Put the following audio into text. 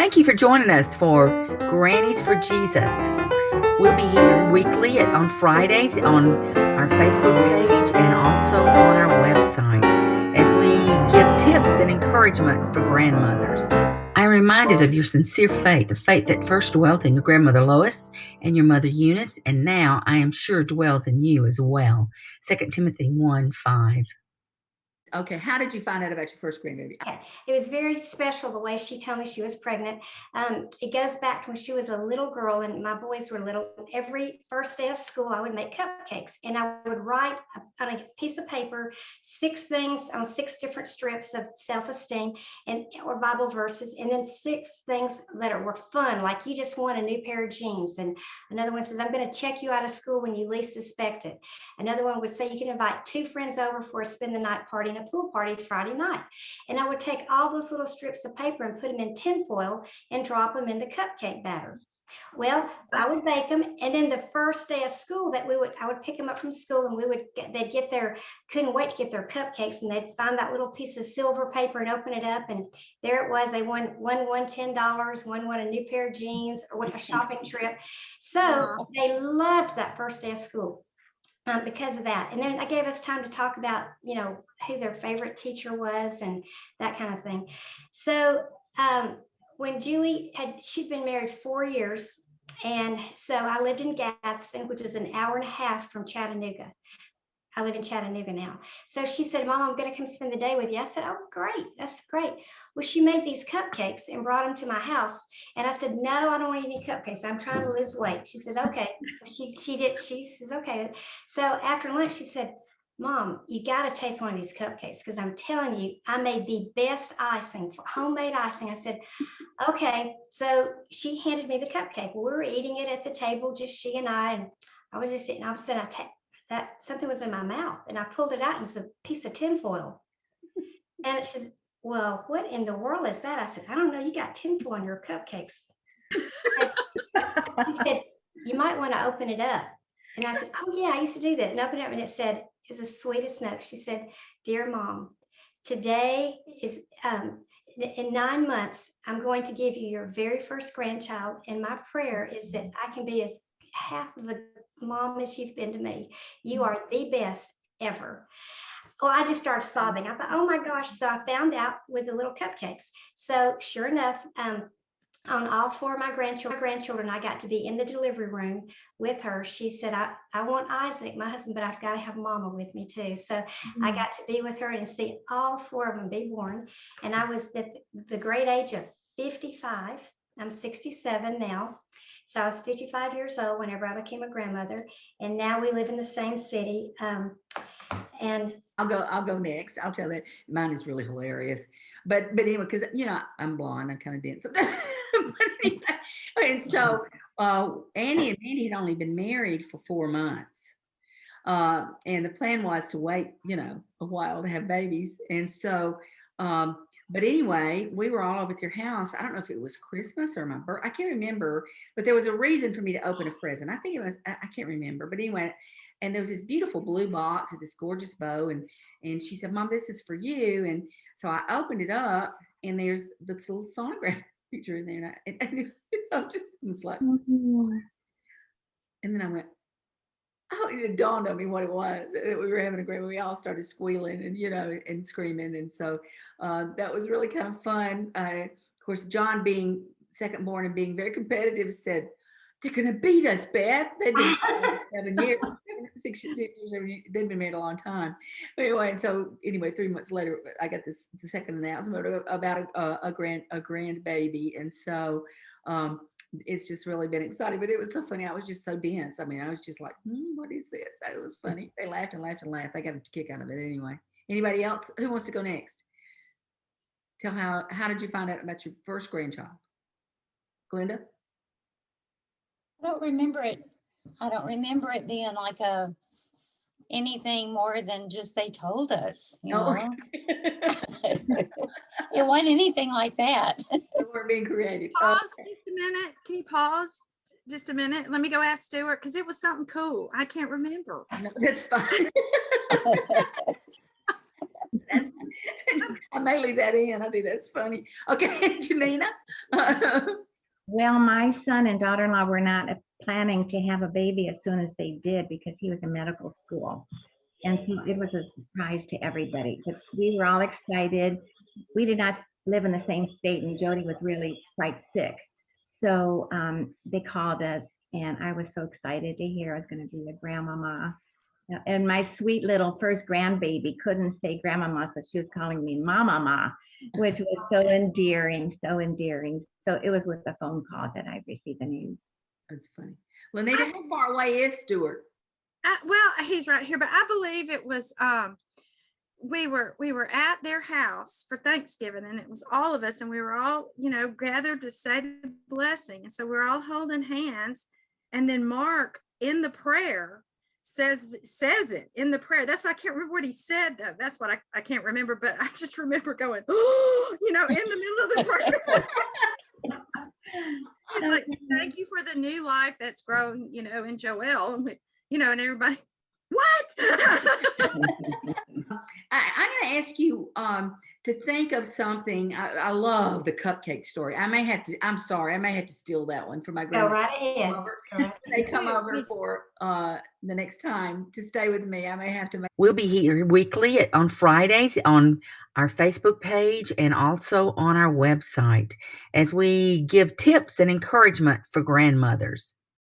Thank you for joining us for Grannies for Jesus. We'll be here weekly on Fridays on our Facebook page and also on our website as we give tips and encouragement for grandmothers. I'm reminded of your sincere faith, the faith that first dwelt in your grandmother Lois and your mother Eunice, and now I am sure dwells in you as well. 2 Timothy 1:5. Okay, how did you find out about your first grandbaby? Yeah, it was very special the way she told me she was pregnant. It goes back to when she was a little girl and my boys were little. Every first day of school, I would make cupcakes and I would write on a piece of paper 6 things on 6 different strips of self-esteem and or Bible verses, and then 6 things that were fun, like you just want a new pair of jeans. And another one says, I'm going to check you out of school when you least suspect it. Another one would say you can invite 2 friends over for a spend the night party and a pool party Friday night. And I would take all those little strips of paper and put them in tinfoil and drop them in the cupcake batter. Well, I would bake them, and then the first day of school I would pick them up from school, and they'd get couldn't wait to get their cupcakes, and they'd find that little piece of silver paper and open it up, and there it was. They won $10, one won a new pair of jeans, or went on a shopping trip. So they loved that first day of school. Because of that. And then I gave us time to talk about, who their favorite teacher was and that kind of thing. So when she'd been married 4 years. And so I lived in Gadsden, which is an hour and a half from Chattanooga. I live in Chattanooga now. So she said, Mom, I'm going to come spend the day with you. I said, oh, great. That's great. Well, she made these cupcakes and brought them to my house. And I said, no, I don't want any cupcakes. I'm trying to lose weight. She said, okay. She says, okay. So after lunch, she said, Mom, you got to taste one of these cupcakes because I'm telling you, I made the best icing, homemade icing. I said, okay. So she handed me the cupcake. We were eating it at the table, just she and I. And I was just eating. All of a sudden, that something was in my mouth, and I pulled it out, and it was a piece of tinfoil. And it says, well, what in the world is that? I said, I don't know. You got tinfoil in your cupcakes. She said, you might want to open it up. And I said, oh, yeah, I used to do that. And open it up, and it said, it's the sweetest note. She said, dear Mom, today is, in 9 months, I'm going to give you your very first grandchild. And my prayer is that I can be as half of a mom as you've been to me. You are the best ever. Well, I just started sobbing. I thought, oh my gosh. So I found out with the little cupcakes. So sure enough, on all 4 of my grandchildren, I got to be in the delivery room with her. She said, I want Isaac, my husband, but I've got to have Mama with me too. So I got to be with her and see all 4 of them be born. And I was at the great age of 55. I'm 67 now. So I was 55 years old whenever I became a grandmother. And now we live in the same city. And I'll go next. I'll tell that mine is really hilarious. But anyway, because I'm blonde, I'm kind of dense. Anyway, and so Annie and Andy had only been married for 4 months. And the plan was to wait, a while to have babies. And so but anyway, we were all over at their house. I don't know if it was Christmas or my birthday. I can't remember, but there was a reason for me to open a present. I think it was, I can't remember, but anyway, and there was this beautiful blue box with this gorgeous bow. And she said, Mom, this is for you. And so I opened it up and there's this little sonogram picture in there. And I just was like, and then I went, oh, it dawned on me what it was. We were having a great, we all started squealing and, and screaming. And so that was really kind of fun. Of course, John being second born and being very competitive said, they're going to beat us, Beth. They've been 7 years, 6 or 7 years. They've been married a long time. But anyway, and so anyway, 3 months later, I got the second announcement about a grandbaby. And so it's just really been exciting, but it was so funny. I was just so dense. I mean, I was just like, what is this? It was funny. They laughed and laughed and laughed. I got a kick out of it anyway. Anybody else? Who wants to go next? Tell how did you find out about your first grandchild? Glenda? I don't remember it being like anything more than just they told us, know. It wasn't anything like that. They weren't being creative. Pause just a minute. Can you pause just a minute? Let me go ask Stuart because it was something cool. I can't remember. No, that's fine. That's I may leave that in. I think that's funny. Okay, Janina. Well, my son and daughter-in-law were not planning to have a baby as soon as they did because he was in medical school. And so it was a surprise to everybody, but we were all excited. We did not live in the same state, and Jody was really quite sick. So they called us, and I was so excited to hear I was going to be a grandmama. And my sweet little first grandbaby couldn't say grandmama, so she was calling me mama, which was so endearing, so endearing. So it was with a phone call that I received the news. That's funny. Lanita, how far away is Stuart? Well, he's right here, but I believe it was we were at their house for Thanksgiving, and it was all of us, and we were all, gathered to say the blessing. And so we're all holding hands, and then Mark in the prayer says it in the prayer. That's why I can't remember what he said, though. That's what I can't remember, but I just remember going, oh, in the middle of the prayer. He's like, thank you for the new life that's grown, in Joel. And everybody, what? I'm going to ask you to think of something. I love the cupcake story. I'm sorry, I may have to steal that one from my Go grandma. right ahead. When they come over for the next time to stay with me, I may have to. We'll be here weekly on Fridays on our Facebook page and also on our website as we give tips and encouragement for grandmothers.